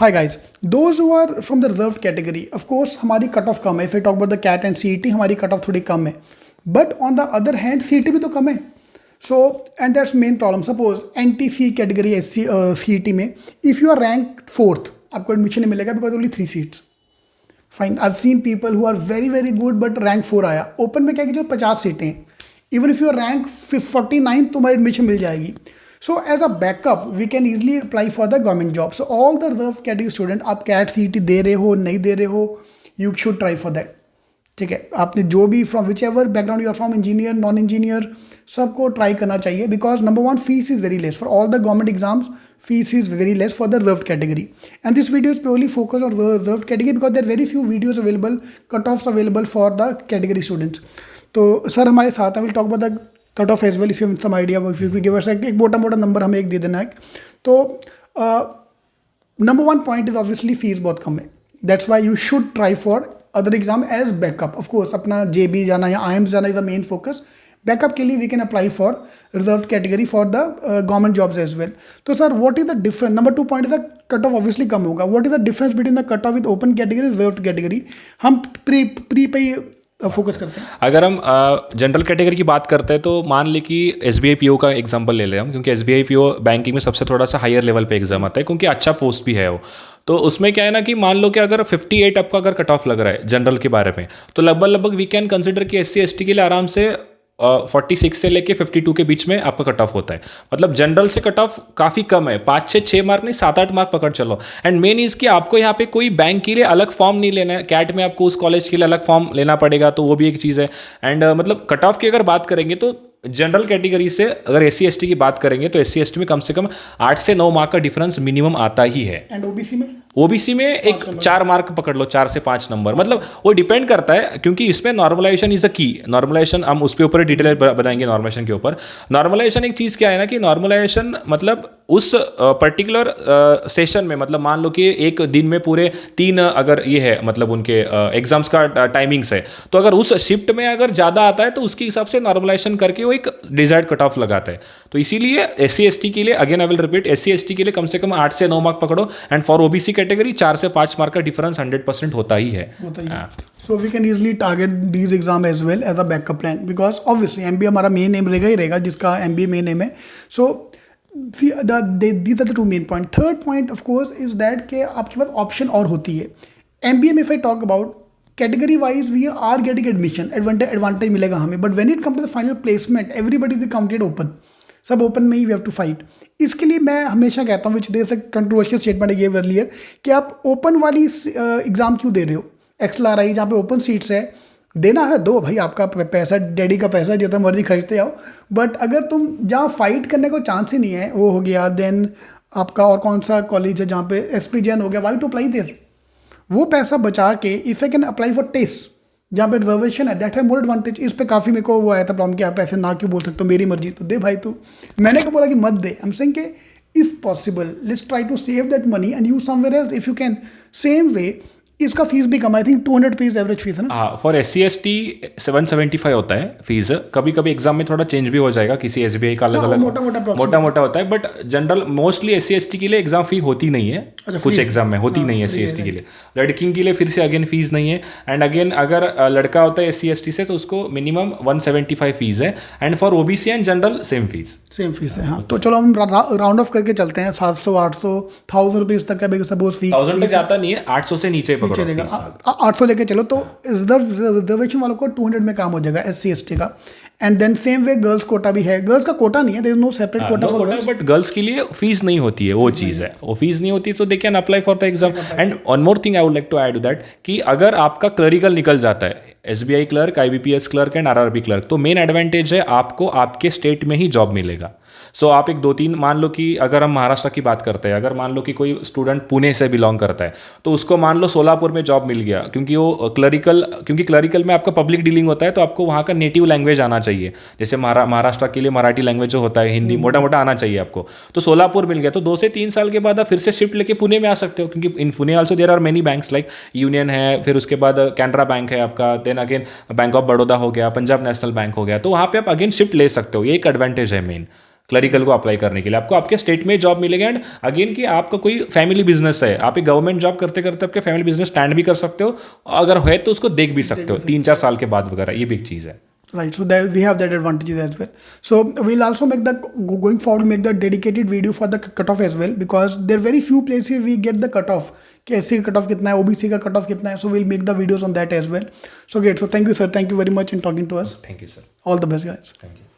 Hi guys, those who are from the reserved category, of course हमारी cut off कम है. If I talk about the CAT and CET, हमारी cut off थोड़ी कम है. But on the other hand, CET भी तो कम है. So and that's main problem. Suppose NTC category SC CET में, if you are ranked 4th, आपको admission नहीं मिलेगा because only 3 seats. Fine. I've seen people who are very good but rank 4 आया. Open में क्या कि जो 50 सीटें हैं. Even if you are rank 49, तुम्हारी admission मिल जाएगी. So as a backup, we can easily apply for the government job. So all the reserve category student, आप CAT CET दे रहे हो नहीं दे रहे हो, you should try for that. ठीक है, आपने जो भी from whichever background you are from, engineer, non-engineer, सबको try करना चाहिए because number one, fees is very less for all the government exams. Fees is very less for the reserved category. And this video is purely focused on the reserved category because there are very few videos available, cutoffs available for the category students. तो sir हमारे साथ हैं, we'll talk about the cut off as well if you some idea if you give us एक मोटा number हमें एक दे देना है. तो number one point is obviously fees बहुत कम है. That's why you should try for other exam as backup. Of course अपना JB जाना या IIMS जाना is the main focus. Backup के लिए we can apply for reserve category for the government jobs as well. तो sir what is the difference. Number 2 point is the cut off obviously कम होगा. What is the difference between the cut off with open category reserve category. हम pre पे focus करते हैं. अगर हम general category की बात करते हैं तो मान ले कि SBI PO का एग्जांपल ले लें हम, क्योंकि SBI PO बैंकिंग में सबसे थोड़ा सा हायर लेवल पे एग्जाम आता है क्योंकि अच्छा पोस्ट भी है वो. तो उसमें क्या है ना कि मान लो कि अगर 58 आपका अगर कट ऑफ लग रहा है जनरल के बारे में, तो लगभग वी कैन कंसिडर कि SC ST के लिए आराम से 46 से लेके 52 के बीच में आपका कट ऑफ होता है. मतलब जनरल से कट ऑफ काफ़ी कम है, 5-6 मार्क नहीं 7-8 मार्क पकड़ चलो. एंड मेन इज़ कि आपको यहाँ पे कोई बैंक के लिए अलग फॉर्म नहीं लेना है. कैट में आपको उस कॉलेज के लिए अलग फॉर्म लेना पड़ेगा, तो वो भी एक चीज़ है. एंड मतलब कट ऑफ की अगर बात करेंगे तो जनरल कैटेगरी से अगर SC ST की बात करेंगे तो SC ST में कम से कम 8 से 9 मार्क का डिफरेंस मिनिमम आता ही है. एंड OBC में एक 4 मार्क पकड़ लो, 4 से 5 नंबर. मतलब वो डिपेंड करता है क्योंकि इसमें नॉर्मलाइजेशन इज अ की. नॉर्मलाइजेशन हम उस पे ऊपर डिटेल बताएंगे. नॉर्मलाइजेशन के ऊपर नॉर्मलाइजेशन एक चीज़ क्या है ना कि नॉर्मलाइजेशन मतलब उस पर्टिकुलर सेशन में, मतलब मान लो कि एक दिन में पूरे 3 अगर ये है मतलब उनके एग्जाम्स का टाइमिंग्स है, तो अगर उस शिफ्ट में अगर ज़्यादा आता है तो उसके हिसाब से नॉर्मलाइजेशन करके वो एक डिजायर्ड कट ऑफ लगाता है. तो इसीलिए SC ST के लिए again I will repeat, SC ST के लिए कम से कम 8 से 9 मार्क पकड़ो. एंड फॉर OBC कैटेगरी 4 से 5 मार्क का डिफरेंस 100% होता ही है. So we can easily target these exam as well as a backup plan because obviously MBA हमारा मेन एम रहेगा ही रहेगा, जिसका MBA मेन एम है. सो see these are the 2 main point. Third point of course is that कि आपके पास option और होती है. MBA में if I talk about category wise we are getting admission advantage मिलेगा हमें, but when it comes to the final placement everybody is counted open. सब open में ही वी हैव टू फाइट. इसके लिए मैं हमेशा कहता हूँ, विच देर से कंट्रोवर्शियल स्टेटमेंट गिव अर्लियर, कि आप ओपन वाली एग्जाम क्यों दे रहे हो. XLRI जहाँ पे ओपन सीट्स है, देना है दो भाई, आपका पैसा डैडी का पैसा जितना मर्जी खरीदते आओ. बट अगर तुम जहाँ फाइट करने को चांस ही नहीं है, वो हो गया. देन आपका और कौन सा कॉलेज है जहाँ पे SP Jain हो गया, वाई टू अप्लाई देयर. वो पैसा बचा के if I can apply for test जहाँ पे रिजर्वेशन है, दैट है मोर एडवांटेज. इस पे काफ़ी मेरे को वो आया था प्रॉब्लम कि आप ऐसे ना क्यों बोल सकते हो, मेरी मर्जी. तो दे भाई तू. मैंने को बोला कि मत दे. आई एम सेइंग कि if possible let's try to save that money and use somewhere else if you can. Same way इसका फीस भी कम, I think 200 rupees average fees है ना. हाँ, फॉर SC ST 775 होता है फीस. कभी कभी एग्जाम में थोड़ा चेंज भी हो जाएगा, किसी SBI का अलग अलग मोटा होता है. But general mostly SC ST के लिए एग्जाम फी होती नहीं है. कुछ एग्जाम में होती नहीं है SC ST के लिए. लड़की के लिए फिर से अगेन फीस नहीं है. एंड अगेन अगर लड़का होता है SC ST से तो उसको मिनिमम 175 फीस है. And for OBC and general same fees है. हाँ, तो चलो हम राउंड ऑफ करके चलते हैं. 700 800 1000 रुपीज़ तक का सपोज फीस 1000 तक जाता नहीं है, 800 से नीचे चलेगा. 800 लेके चलो तो रिजर्वेशन वालों को 200 में काम हो जाएगा SC ST का. And then same way girls quota भी है. गर्ल्स का कोटा नहीं है, there is no separate quota for girls. But girls के लिए फीस नहीं होती है, वो चीज़ है. वो फीस नहीं होती, so they can apply for the exam. And one more thing I would like to add to that कि अगर आपका क्लरिकल निकल जाता है, SBI clerk, IBPS clerk and RRB clerk, तो मेन एडवांटेज है आपको आपके स्टेट में ही जॉब मिलेगा. सो आप एक 2-3 मान लो कि अगर हम महाराष्ट्र की बात करते हैं, अगर मान लो कि कोई स्टूडेंट पुणे से बिलोंग करता है तो उसको मान लो सोलापुर में जॉब मिल गया, क्योंकि वो क्लरिकल में आपका पब्लिक डीलिंग होता है, तो आपको वहाँ का नेटिव लैंग्वेज आना चाहिए. जैसे महाराष्ट्र के लिए मराठी लैंग्वेज जो होता है, हिंदी मोटा आना चाहिए आपको. तो सोलापुर मिल गया, तो 2 से 3 साल के बाद आप फिर से शिफ्ट लेके पुणे में आ सकते हो, क्योंकि in Pune also there are many banks like union है, फिर उसके बाद कैनरा बैंक है आपका, then again bank of Baroda हो गया, पंजाब नेशनल बैंक हो गया. तो वहाँ पे आप अगेन शिफ्ट ले सकते हो. ये एक एडवांटेज है मेन. क्लरिकल को अप्लाई करने के लिए। आपको आपके स्टेट में जॉब मिलेगा। एंड अगेन कि आपका कोई फैमिली बिजनेस है, आप एक गवर्नमेंट जॉब करते करते आपके फैमिली बिजनेस स्टैंड भी कर सकते हो, अगर है तो उसको देख भी सकते हो 3-4 साल के बाद वगैरह, ये भी एक चीज़ है। Right, so that we have that advantages as well. So we'll also make the going forward make the dedicated video for the cutoff as well, because there are very few places we get the cutoff. कि SC का cutoff कितना है, OBC का cutoff कितना है. So we'll make the videos on that as well. So great. So thank you, sir. Thank you very much in talking to us. Thank you, sir. All the best, guys. Thank you.